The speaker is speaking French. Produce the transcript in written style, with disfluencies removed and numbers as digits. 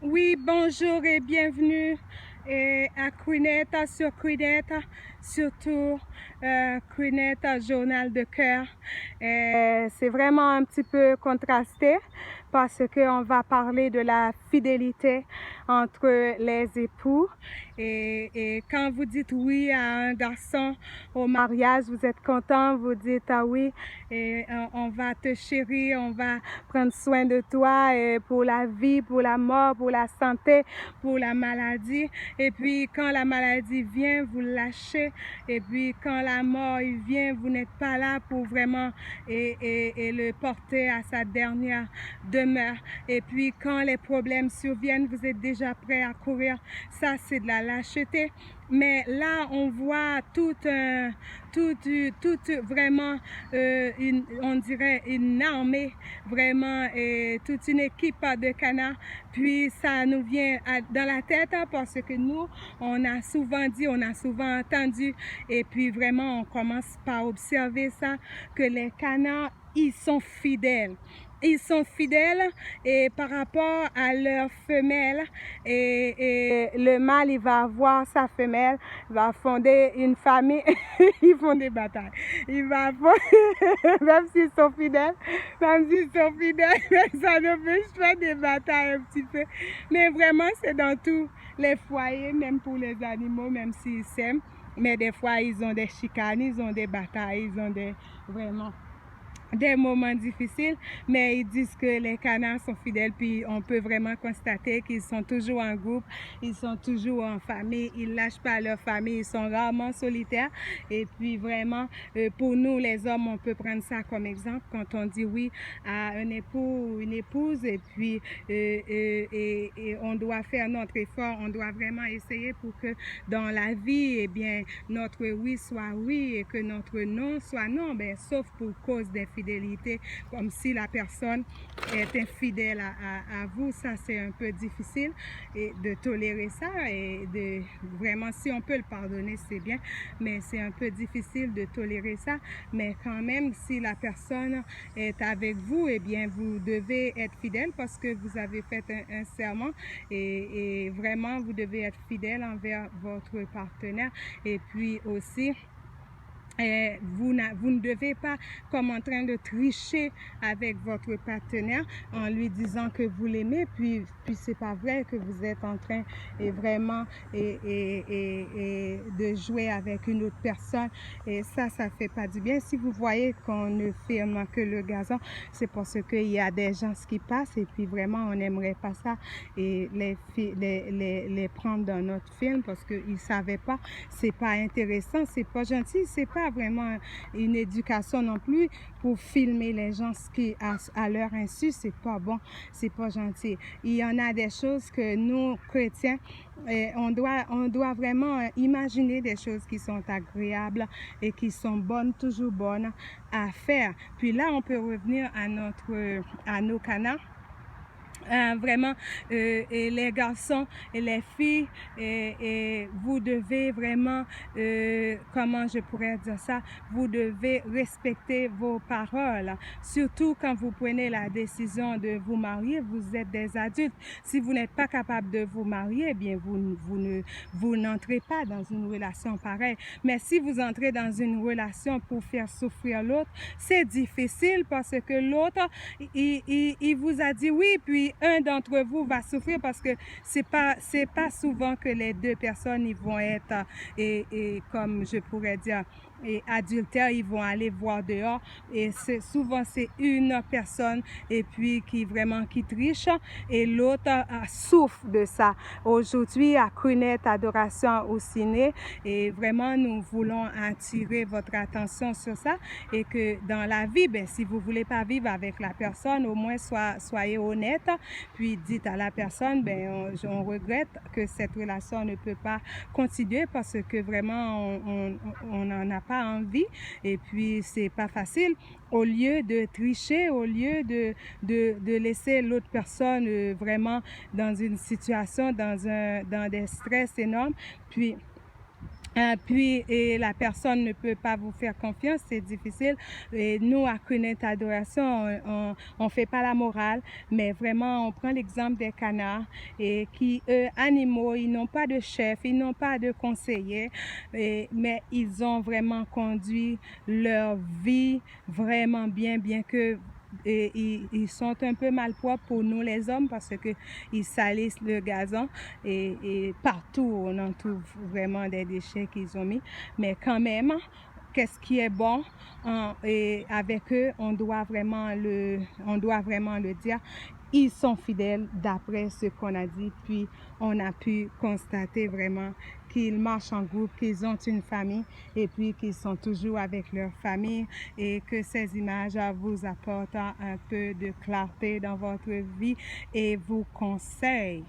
Oui, bonjour et bienvenue à Queenette, sur Queenette, surtout Queenette, Journal de cœur. C'est vraiment un petit peu contrasté parce qu'on va parler de la fidélité entre les époux. Et quand vous dites oui à un garçon au mariage, vous êtes content, vous dites ah oui, et on va te chérir, on va prendre soin de toi et pour la vie, pour la mort, pour la santé, pour la maladie. Et puis quand la maladie vient, vous lâchez. Et puis quand la mort vient, vous n'êtes pas là pour vraiment et le porter à sa dernière demeure. Et puis quand les problèmes surviennent, vous êtes déjà prêt à courir. Ça, c'est de la lâcheté. Mais là, on voit vraiment, on dirait une armée, vraiment, et toute une équipe de canards. Puis ça nous vient dans la tête parce que nous, on a souvent dit, on a souvent entendu, et puis vraiment, on commence par observer ça, que les canards, ils sont fidèles. Ils sont fidèles et par rapport à leur femelle et le mâle il va avoir sa femelle, il va fonder une famille, ils font des batailles. Il va fonder, même s'ils sont fidèles, ça n'empêche pas des batailles un petit peu. Mais vraiment c'est dans tous les foyers, même pour les animaux, même s'ils s'aiment. Mais des fois ils ont des chicanes, ils ont des batailles, ils ont vraiment des moments difficiles, mais ils disent que les canards sont fidèles, puis on peut vraiment constater qu'ils sont toujours en groupe, ils sont toujours en famille, ils lâchent pas leur famille, ils sont rarement solitaires. Et puis vraiment, pour nous les hommes, on peut prendre ça comme exemple quand on dit oui à un époux ou une épouse, et puis et on doit faire notre effort, on doit vraiment essayer pour que dans la vie, eh bien, notre oui soit oui et que notre non soit non, ben, sauf pour cause des fidélité, comme si la personne est infidèle à vous. Ça, c'est un peu difficile et de tolérer ça. Et de vraiment, si on peut le pardonner, c'est bien, mais c'est un peu difficile de tolérer ça. Mais quand même, si la personne est avec vous, eh bien, vous devez être fidèle parce que vous avez fait un serment et vraiment, vous devez être fidèle envers votre partenaire. Et puis aussi, vous ne devez pas comme en train de tricher avec votre partenaire en lui disant que vous l'aimez, puis c'est pas vrai, que vous êtes en train et vraiment et de jouer avec une autre personne, et ça fait pas du bien. Si vous voyez qu'on ne filme que le gazon, c'est parce qu'il y a des gens qui passent et puis vraiment on n'aimerait pas ça et les prendre dans notre film parce qu'ils savaient pas, c'est pas intéressant, c'est pas gentil, c'est pas vraiment une éducation non plus pour filmer les gens qui à leur insu, c'est pas bon, c'est pas gentil. Il y en a des choses que nous chrétiens on doit vraiment imaginer des choses qui sont agréables et qui sont bonnes, toujours bonnes à faire. Puis là on peut revenir à nos canards. Vraiment, et les garçons et les filles, et vous devez vraiment, comment je pourrais dire ça, vous devez respecter vos paroles, surtout quand vous prenez la décision de vous marier, vous êtes des adultes. Si vous n'êtes pas capable de vous marier, eh bien vous n'entrez pas dans une relation pareille. Mais si vous entrez dans une relation pour faire souffrir l'autre, c'est difficile parce que l'autre, il vous a dit oui, puis un d'entre vous va souffrir parce que c'est pas souvent que les deux personnes ils vont être et comme je pourrais dire et adultères, ils vont aller voir dehors et souvent c'est une personne et puis qui triche et l'autre souffre de ça. Aujourd'hui à Queenette Adoration au Ciné, et vraiment nous voulons attirer votre attention sur ça et que dans la vie, ben, si vous voulez pas vivre avec la personne, au moins soyez honnête, puis dites à la personne, ben, on regrette que cette relation ne peut pas continuer parce que vraiment on n'en a pas envie et puis c'est pas facile. Au lieu de tricher, au lieu de laisser l'autre personne vraiment dans une situation, dans des stress énormes, puis Puis la personne ne peut pas vous faire confiance, c'est difficile. Et nous, à Connect Adoration, on fait pas la morale, mais vraiment, on prend l'exemple des canards et qui, eux, animaux, ils n'ont pas de chef, ils n'ont pas de conseiller, mais ils ont vraiment conduit leur vie vraiment bien, bien que ils sont un peu malpropres pour nous les hommes parce que ils salissent le gazon et partout on en trouve vraiment des déchets qu'ils ont mis, mais quand même qu'est-ce qui est bon et avec eux on doit vraiment le dire. Ils sont fidèles d'après ce qu'on a dit, puis on a pu constater vraiment qu'ils marchent en groupe, qu'ils ont une famille et puis qu'ils sont toujours avec leur famille et que ces images vous apportent un peu de clarté dans votre vie et vous conseillent